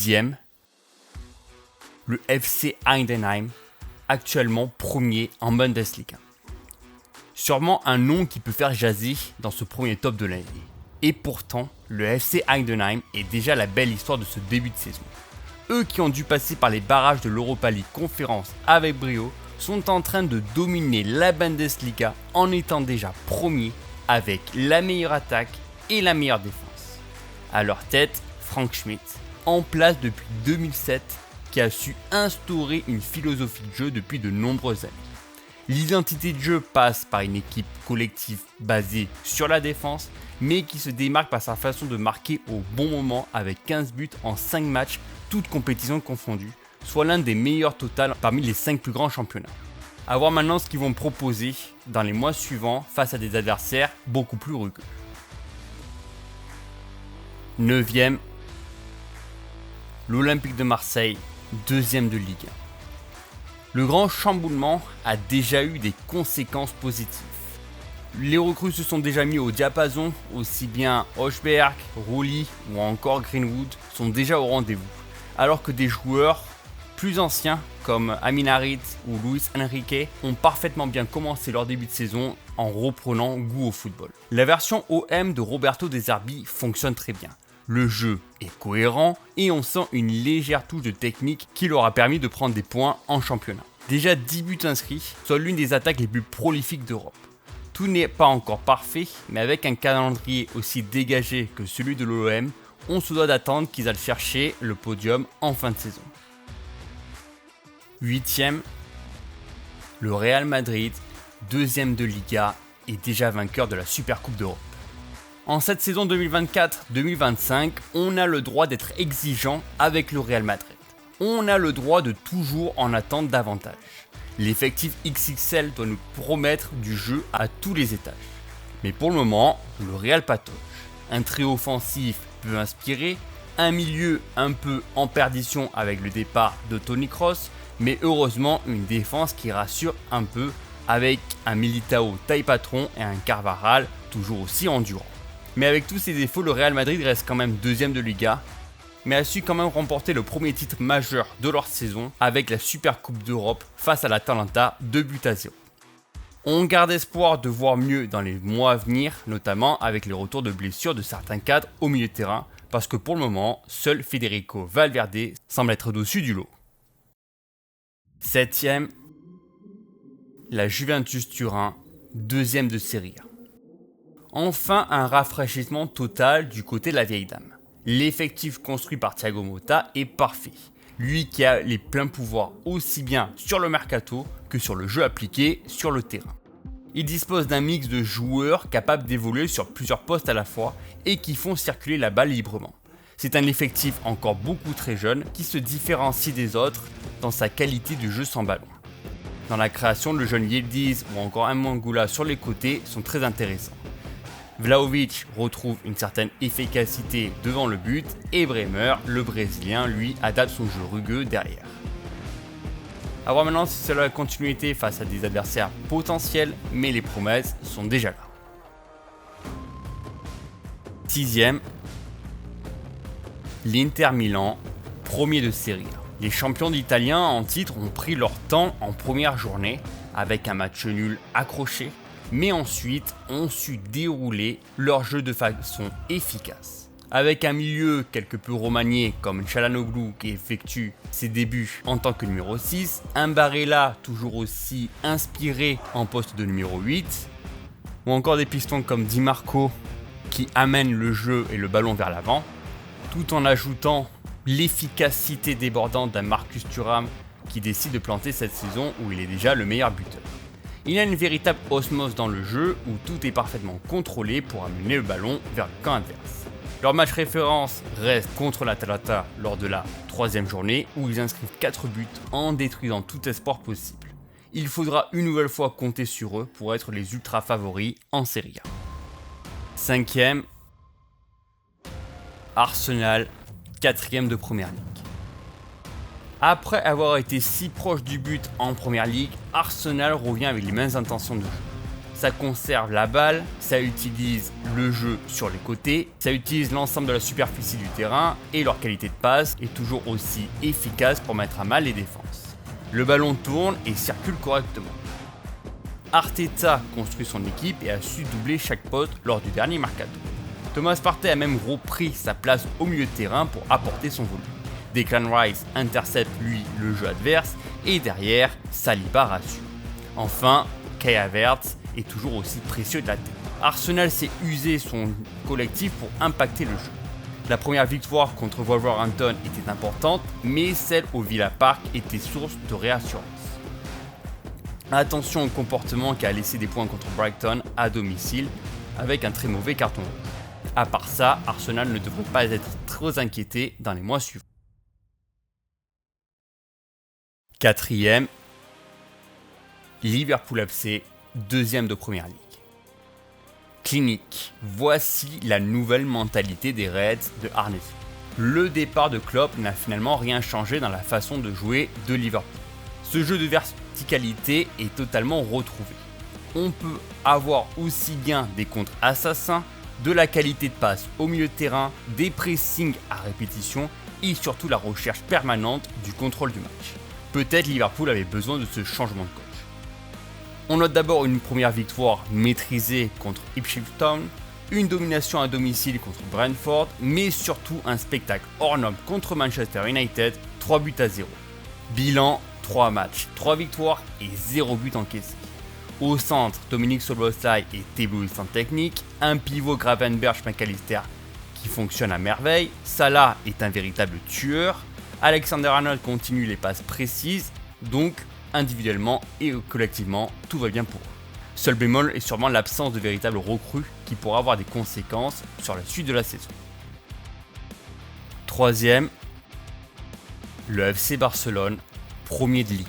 6e, le FC Heidenheim, actuellement premier en Bundesliga. Sûrement un nom qui peut faire jaser dans ce premier top de l'année. Et pourtant, le FC Heidenheim est déjà la belle histoire de ce début de saison. Eux qui ont dû passer par les barrages de l'Europa League Conférence avec brio, sont en train de dominer la Bundesliga en étant déjà premiers avec la meilleure attaque et la meilleure défense. À leur tête, Frank Schmidt, en place depuis 2007, qui a su instaurer une philosophie de jeu depuis de nombreuses années. L'identité de jeu passe par une équipe collective basée sur la défense, mais qui se démarque par sa façon de marquer au bon moment avec 15 buts en 5 matchs, toutes compétitions confondues, soit l'un des meilleurs totals parmi les 5 plus grands championnats. À voir maintenant ce qu'ils vont proposer dans les mois suivants face à des adversaires beaucoup plus rugueux. 9e, l'Olympique de Marseille, 2e de Ligue 1. Le grand chamboulement a déjà eu des conséquences positives. Les recrues se sont déjà mis au diapason, aussi bien Hochberg, Rulli ou encore Greenwood sont déjà au rendez-vous, alors que des joueurs plus anciens comme Amin Harit ou Luis Enrique ont parfaitement bien commencé leur début de saison en reprenant goût au football. La version OM de Roberto De Zerbi fonctionne très bien. Le jeu est cohérent et on sent une légère touche de technique qui leur a permis de prendre des points en championnat. Déjà 10 buts inscrits, soit l'une des attaques les plus prolifiques d'Europe. Tout n'est pas encore parfait, mais avec un calendrier aussi dégagé que celui de l'OM, on se doit d'attendre qu'ils aillent chercher le podium en fin de saison. 8e, le Real Madrid, 2e de Liga et déjà vainqueur de la Supercoupe d'Europe. En cette saison 2024-2025, on a le droit d'être exigeant avec le Real Madrid. On a le droit de toujours en attendre davantage. L'effectif XXL doit nous promettre du jeu à tous les étages. Mais pour le moment, le Real patauge. Un trio offensif peu inspiré, un milieu un peu en perdition avec le départ de Toni Kroos, mais heureusement une défense qui rassure un peu avec un Militao taille patron et un Carvajal toujours aussi endurant. Mais avec tous ces défauts, le Real Madrid reste quand même 2e de Liga, mais a su quand même remporter le premier titre majeur de leur saison avec la Supercoupe d'Europe face à l'Atalanta 2-0. On garde espoir de voir mieux dans les mois à venir, notamment avec les retours de blessures de certains cadres au milieu de terrain, parce que pour le moment, seul Federico Valverde semble être au-dessus du lot. 7e, la Juventus Turin, 2e de Serie A. Enfin, un rafraîchissement total du côté de la vieille dame. L'effectif construit par Thiago Motta est parfait. Lui qui a les pleins pouvoirs aussi bien sur le mercato que sur le jeu appliqué sur le terrain. Il dispose d'un mix de joueurs capables d'évoluer sur plusieurs postes à la fois et qui font circuler la balle librement. C'est un effectif encore beaucoup très jeune qui se différencie des autres dans sa qualité de jeu sans ballon. Dans la création, le jeune Yildiz ou encore Mangula sur les côtés sont très intéressants. Vlahovic retrouve une certaine efficacité devant le but et Bremer, le Brésilien, lui, adapte son jeu rugueux derrière. A voir maintenant si c'est la continuité face à des adversaires potentiels, mais les promesses sont déjà là. 6e, l'Inter Milan, premier de Serie A. Les champions d'Italien en titre ont pris leur temps en première journée avec un match nul accroché, mais ensuite ont su dérouler leur jeu de façon efficace. Avec un milieu quelque peu remanié comme Çalhanoğlu qui effectue ses débuts en tant que numéro 6, un Barella toujours aussi inspiré en poste de numéro 8, ou encore des pistons comme Di Marco qui amènent le jeu et le ballon vers l'avant, tout en ajoutant l'efficacité débordante d'un Marcus Thuram qui décide de planter cette saison où il est déjà le meilleur buteur. Il y a une véritable osmose dans le jeu où tout est parfaitement contrôlé pour amener le ballon vers le camp adverse. Leur match référence reste contre l'Atalanta lors de la 3e journée où ils inscrivent 4 buts en détruisant tout espoir possible. Il faudra une nouvelle fois compter sur eux pour être les ultra favoris en Serie A. 5e, Arsenal, 4e de Première Ligue. Après avoir été si proche du but en Première Ligue, Arsenal revient avec les mêmes intentions de jeu. ça conserve la balle, ça utilise le jeu sur les côtés, ça utilise l'ensemble de la superficie du terrain et leur qualité de passe est toujours aussi efficace pour mettre à mal les défenses. Le ballon tourne et circule correctement. Arteta construit son équipe et a su doubler chaque poste lors du dernier mercato. Thomas Partey a même repris sa place au milieu de terrain pour apporter son volume. Declan Rice intercepte lui le jeu adverse et derrière, Saliba rassure. Enfin, Kai Havertz est toujours aussi précieux de la tête. Arsenal s'est usé son collectif pour impacter le jeu. La première victoire contre Wolverhampton était importante, mais celle au Villa Park était source de réassurance. Attention au comportement qui a laissé des points contre Brighton à domicile avec un très mauvais carton rouge. À part ça, Arsenal ne devrait pas être trop inquiété dans les mois suivants. Quatrième, Liverpool FC, deuxième de Première Ligue. Clinique, voici la nouvelle mentalité des Reds de Arne Slot. Le départ de Klopp n'a finalement rien changé dans la façon de jouer de Liverpool. Ce jeu de verticalité est totalement retrouvé. On peut avoir aussi bien des contres assassins, de la qualité de passe au milieu de terrain, des pressings à répétition et surtout la recherche permanente du contrôle du match. Peut-être Liverpool avait besoin de ce changement de coach. On note d'abord une première victoire maîtrisée contre Ipswich Town, une domination à domicile contre Brentford, mais surtout un spectacle hors norme contre Manchester United, 3-0. Bilan, 3 matchs, 3 victoires et 0 but encaissé. Au centre, Dominique Szoboszlai est éblouissant technique, un pivot Gravenberch-McAllister qui fonctionne à merveille, Salah est un véritable tueur, Alexander-Arnold continue les passes précises, donc individuellement et collectivement, tout va bien pour eux. Seul bémol est sûrement l'absence de véritables recrues qui pourra avoir des conséquences sur la suite de la saison. Troisième, le FC Barcelone, premier de Liga.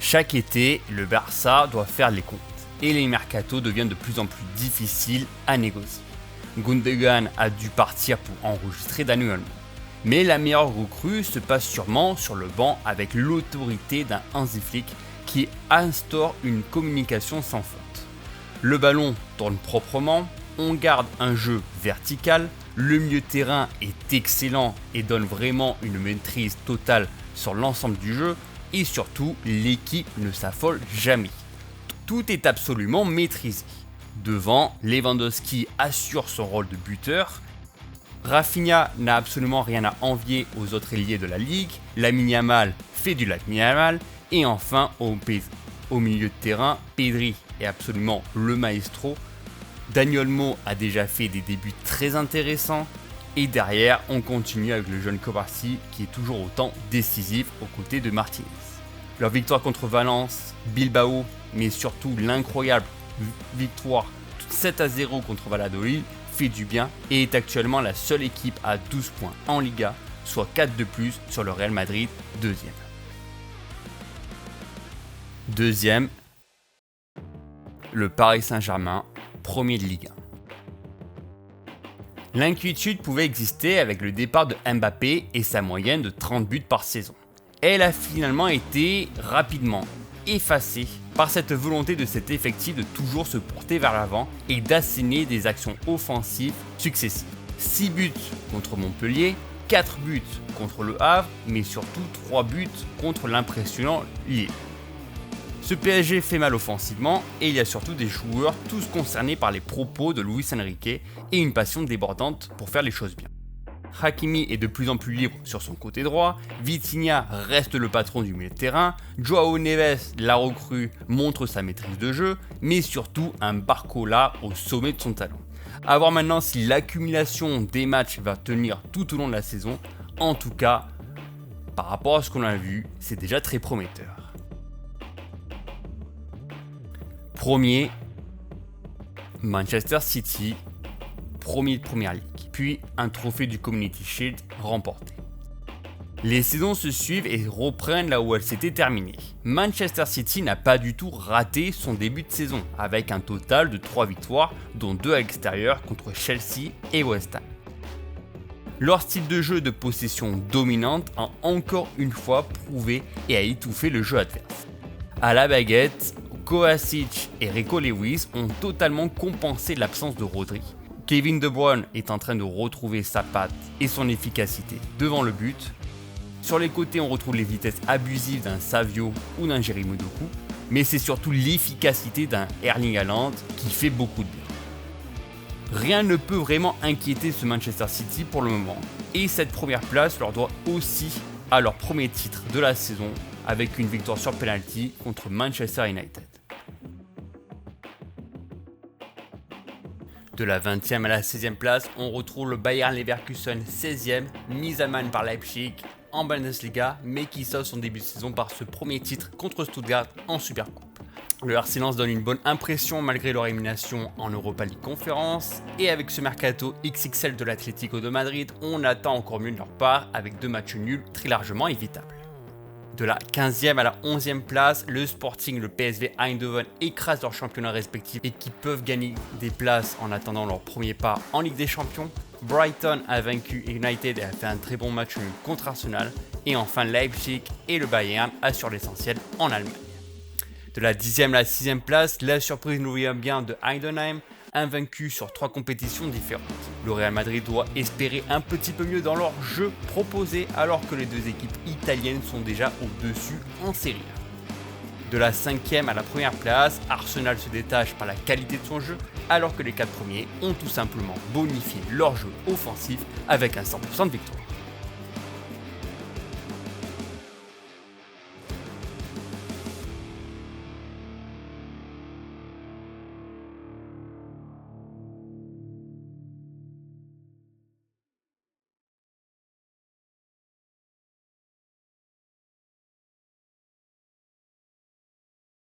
Chaque été, le Barça doit faire les comptes et les mercatos deviennent de plus en plus difficiles à négocier. Gundogan a dû partir pour enregistrer Dani Olmo. Mais la meilleure recrue se passe sûrement sur le banc avec l'autorité d'un Hansi Flick qui instaure une communication sans faute. Le ballon tourne proprement, on garde un jeu vertical, le milieu de terrain est excellent et donne vraiment une maîtrise totale sur l'ensemble du jeu et surtout l'équipe ne s'affole jamais. Tout est absolument maîtrisé. Devant, Lewandowski assure son rôle de buteur. Rafinha n'a absolument rien à envier aux autres ailiers de la ligue. Lamine Yamal fait du Lamine Yamal. Et enfin, au milieu de terrain, Pedri est absolument le maestro. Dani Olmo a déjà fait des débuts très intéressants. Et derrière, on continue avec le jeune Kovacic qui est toujours autant décisif aux côtés de Martinez. Leur victoire contre Valence, Bilbao, mais surtout l'incroyable victoire 7-0 contre Valladolid fait du bien et est actuellement la seule équipe à 12 points en Liga, soit 4 de plus sur le Real Madrid, deuxième. Deuxième, le Paris Saint-Germain, premier de Ligue 1. L'inquiétude pouvait exister avec le départ de Mbappé et sa moyenne de 30 buts par saison. Elle a finalement été rapidement effacée par cette volonté de cet effectif de toujours se porter vers l'avant et d'asséner des actions offensives successives. 6 buts contre Montpellier, 4 buts contre Le Havre, mais surtout 3 buts contre l'impressionnant Lille. Ce PSG fait mal offensivement et il y a surtout des joueurs tous concernés par les propos de Luis Enrique et une passion débordante pour faire les choses bien. Hakimi est de plus en plus libre sur son côté droit, Vitinha reste le patron du milieu de terrain, Joao Neves, la recrue, montre sa maîtrise de jeu, mais surtout un Barcola au sommet de son talent. A voir maintenant si l'accumulation des matchs va tenir tout au long de la saison, en tout cas, par rapport à ce qu'on a vu, c'est déjà très prometteur. Premier, Manchester City, premier de Première Ligue, puis un trophée du Community Shield remporté. Les saisons se suivent et reprennent là où elles s'étaient terminées. Manchester City n'a pas du tout raté son début de saison, avec un total de 3 victoires, dont 2 à l'extérieur contre Chelsea et West Ham. Leur style de jeu de possession dominante a encore une fois prouvé et a étouffé le jeu adverse. À la baguette, Kovacic et Rico Lewis ont totalement compensé l'absence de Rodri. Kevin De Bruyne est en train de retrouver sa patte et son efficacité devant le but. Sur les côtés, on retrouve les vitesses abusives d'un Savio ou d'un Jeremy Doku, mais c'est surtout l'efficacité d'un Erling Haaland qui fait beaucoup de bien. Rien ne peut vraiment inquiéter ce Manchester City pour le moment, et cette première place leur doit aussi à leur premier titre de la saison avec une victoire sur penalty contre Manchester United. De la 20e à la 16e place, on retrouve le Bayer Leverkusen 16e, mis à mal par Leipzig en Bundesliga, mais qui sauve son début de saison par ce premier titre contre Stuttgart en Supercoupe. Le RC Lens donne une bonne impression malgré leur élimination en Europa League Conference, et avec ce mercato XXL de l'Atlético de Madrid, on attend encore mieux de leur part avec 2 matchs nuls très largement évitables. De la 15e à la 11e place, le Sporting, le PSV Eindhoven écrasent leurs championnats respectifs et qui peuvent gagner des places en attendant leur premier pas en Ligue des Champions. Brighton a vaincu United et a fait un très bon match nul contre Arsenal. Et enfin Leipzig et le Bayern assurent l'essentiel en Allemagne. De la 10e à la 6e place, la surprise nous vient bien de Heidenheim, invaincu sur 3 compétitions différentes. Le Real Madrid doit espérer un petit peu mieux dans leur jeu proposé alors que les 2 équipes italiennes sont déjà au-dessus en Serie A. De la 5e à la première place, Arsenal se détache par la qualité de son jeu alors que les 4 premiers ont tout simplement bonifié leur jeu offensif avec un 100% de victoire.